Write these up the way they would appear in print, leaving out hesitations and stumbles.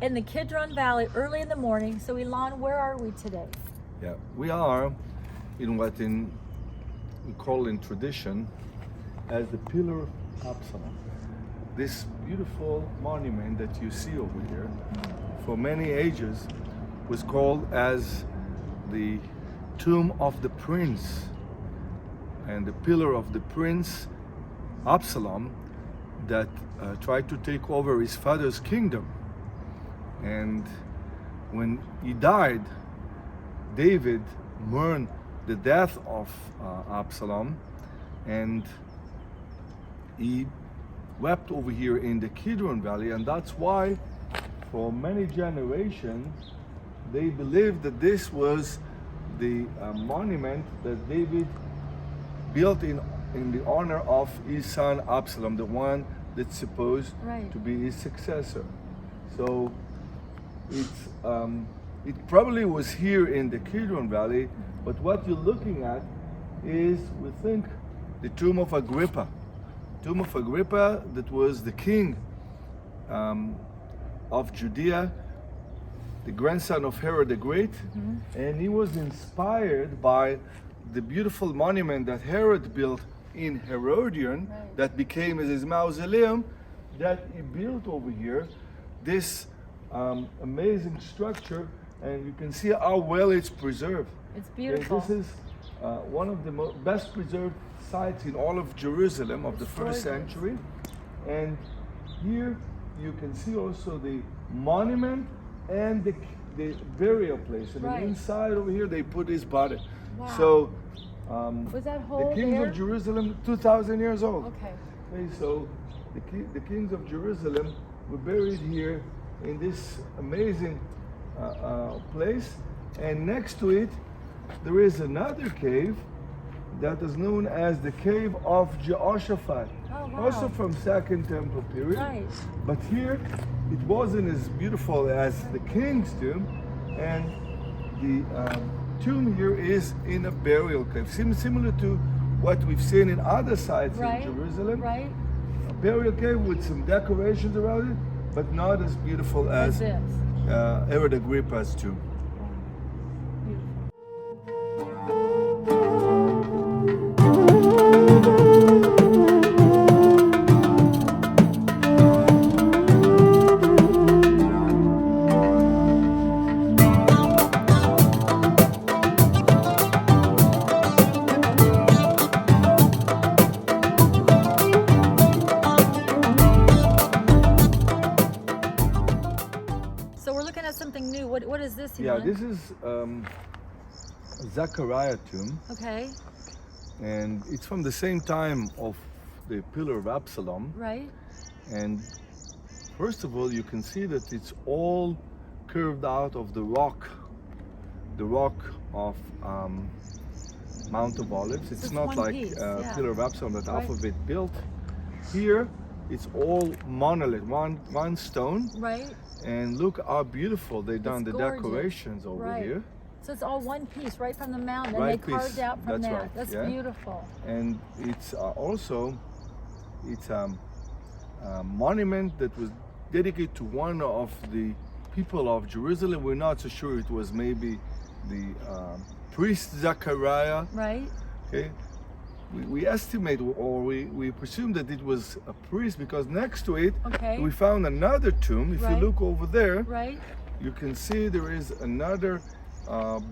in the Kidron Valley early in the morning. So Ilan, where are we today? Yeah, we are in what we call in tradition as the Pillar of Absalom. This beautiful monument that you see over here, for many ages, was called as the Tomb of the Prince, and the pillar of the Prince Absalom that tried to take over his father's kingdom. And when he died, David mourned the death of Absalom, and he wept over here in the Kidron Valley, and that's why for many generations they believed that this was the monument that David built in the honor of his son Absalom, the one that's supposed to be his successor. So it probably was here in the Kidron Valley, but what you're looking at is, we think, the tomb of Agrippa. Tomb of Agrippa, that was the king of Judea, the grandson of Herod the Great, and he was inspired by the beautiful monument that Herod built in Herodion, that became as his mausoleum, that he built over here, this amazing structure, and you can see how well it's preserved. It's beautiful. And this is one of the best preserved sites in all of Jerusalem of the first century. And here you can see also the monument and the burial place. And inside over here they put his body. Wow. So was that hole the kings of Jerusalem, 2,000 years old. Okay. So the kings of Jerusalem were buried here in this amazing place. And next to it there is another cave that is known as the Cave of Jehoshaphat, also from Second Temple period. But here it wasn't as beautiful as the king's tomb, and the tomb here is in a burial cave, similar to what we've seen in other sites in Jerusalem. A burial cave with some decorations around it, but not as beautiful as Herod Agrippa's tomb. Something new. What is this? Yeah, this is Zechariah tomb. Okay. And it's from the same time of the Pillar of Absalom. Right. And first of all, you can see that it's all curved out of the rock of Mount of Olives. It's not like Pillar of Absalom that Alphabet built. Here, it's all monolith, one stone. Right. And look how beautiful they've done the decorations over here. So it's all one piece, right from the mountain, and they carved out from that. That's beautiful. And it's also a monument that was dedicated to one of the people of Jerusalem. We're not so sure. It was maybe the priest Zechariah. Right. Okay. We estimate, or we presume that it was a priest, because next to it we found another tomb. If you look over there, you can see there is another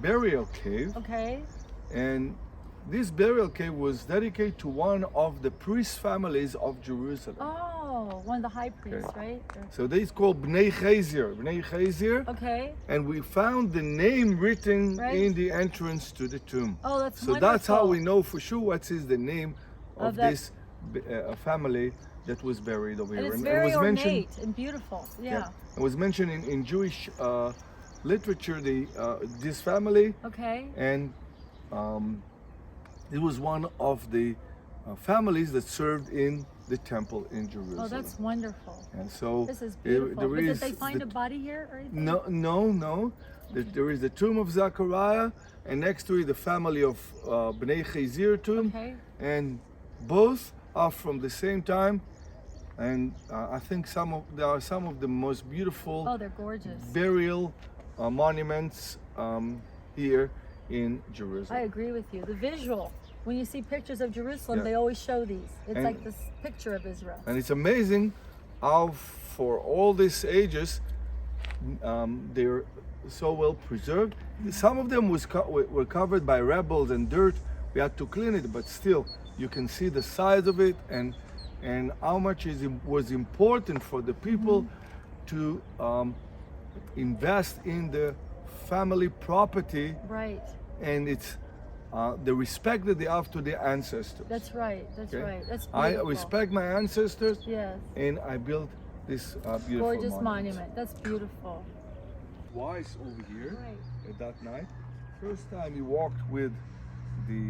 burial cave. Okay. And this burial cave was dedicated to one of the priest families of Jerusalem. Oh, one of the high priests, right? So they is called Bnei Chazir. Okay. And we found the name written in the entrance to the tomb. Oh, that's so wonderful. That's how we know for sure what is the name of this family that was buried over here. And it's very ornate and beautiful. Yeah. It was mentioned in Jewish literature, this family. Okay. And it was one of the families that served in the temple in Jerusalem. Oh, that's wonderful. And so this is beautiful. Did they find a body here or anything? No. There is the tomb of Zechariah, and next to it the family of Bnei Chazir tomb. Okay. And both are from the same time And I think there are some of the most beautiful Oh, they're gorgeous. burial monuments here in Jerusalem. I agree with you. The visual, when you see pictures of Jerusalem, Yeah. they always show these. It's And- like this picture of Israel. And it's amazing how for all these ages they're so well preserved. Some of them were covered by rebels and dirt. We had to clean it, but still you can see the size of it and how much was important for the people to invest in the family property, Right. and it's the respect that they have to their ancestors. That's right. That's Okay? right. That's I beautiful. respect my ancestors, Yes. and I built this beautiful Gorgeous monument. That's beautiful. Twice over here Right. at that night. First time he walked with the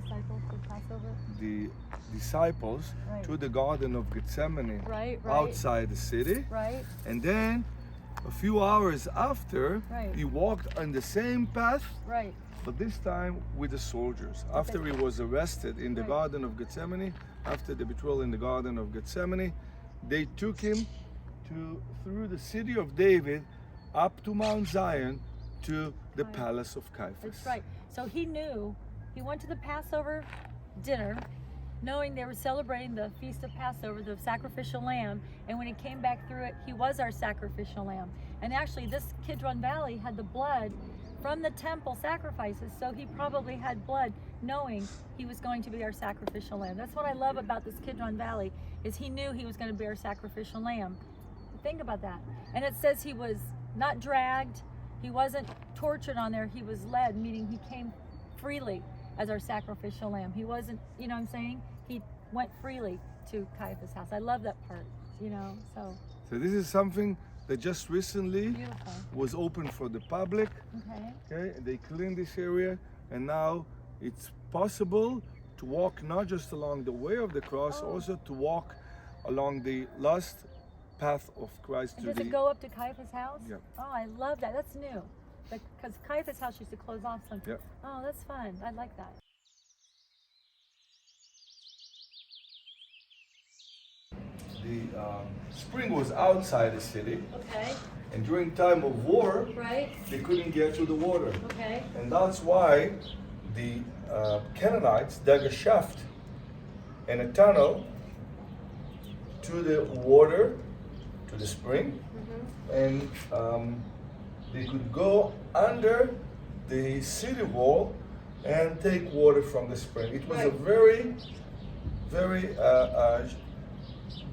Disciples for Passover. the disciples Right. to the Garden of Gethsemane Right. Right. outside the city, Right. and then a few hours after Right. he walked on the same path, Right. but this time with the soldiers. After he was arrested in the Right. Garden of Gethsemane, after the betrayal in the Garden of Gethsemane, they took him through the city of David up to Mount Zion to the Right. palace of Caiaphas. That's right. So he knew, he went to the Passover dinner, knowing they were celebrating the Feast of Passover, the sacrificial lamb, and when he came back through it, he was our sacrificial lamb. And actually this Kidron Valley had the blood from the temple sacrifices, so he probably had blood knowing he was going to be our sacrificial lamb. That's what I love about this Kidron Valley, is he knew he was going to be our sacrificial lamb. Think about that. And it says he was not dragged, he wasn't tortured on there, he was led, meaning he came freely as our sacrificial lamb. He wasn't, you know what I'm saying? He went freely to Caiaphas' house. I love that part, you know, so So this is something that just recently beautiful. was open for the public. Okay. Okay, and they cleaned this area, and now it's possible to walk not just along the way of the cross, Oh. also to walk along the last path of Christ And to does it the. go up to Caiaphas' house? Yeah. Oh, I love that. That's new. Because Caiaphas' house used to close off something. Yeah. Oh, that's fun. I like that. The spring was outside the city, Okay. and during time of war, Right. they couldn't get to the water, Okay. and that's why the Canaanites dug a shaft and a tunnel to the water, to the spring, and they could go under the city wall and take water from the spring. It was a Right. very, very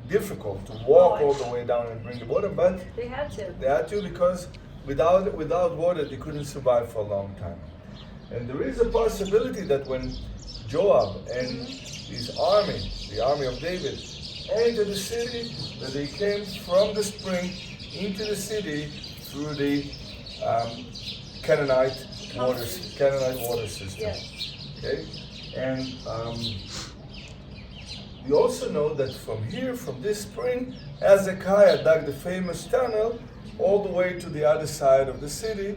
difficult to walk all the way down and bring the water, but They had to. they had to, because without water they couldn't survive for a long time. And there is a possibility that when Joab and his army, the army of David, entered the city, that they came from the spring into the city through the Canaanite water system. Yes. Okay, and we also know that from here, from this spring, Zechariah dug the famous tunnel all the way to the other side of the city,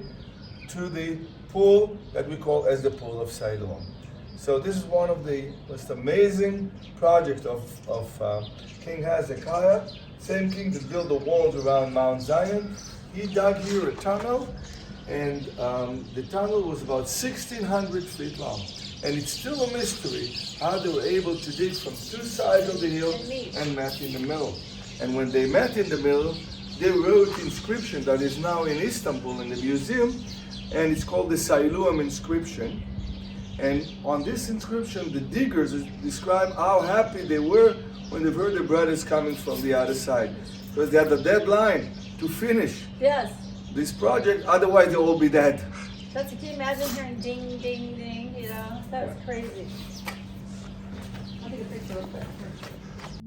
to the pool that we call as the Pool of Siloam. So this is one of the most amazing projects of King Hezekiah, same king that built the walls around Mount Zion. He dug here a tunnel, and the tunnel was about 1,600 feet long. And it's still a mystery how they were able to dig from two sides of the hill and met in the middle. And when they met in the middle, they wrote inscription that is now in Istanbul in the museum, and it's called the Siloam inscription. And on this inscription, the diggers describe how happy they were when they heard their brothers coming from the other side, because they had a deadline to finish Yes. this project, otherwise they'll all be dead. Can you imagine hearing ding, ding, ding, you know? That's crazy. I'll take a picture real quick.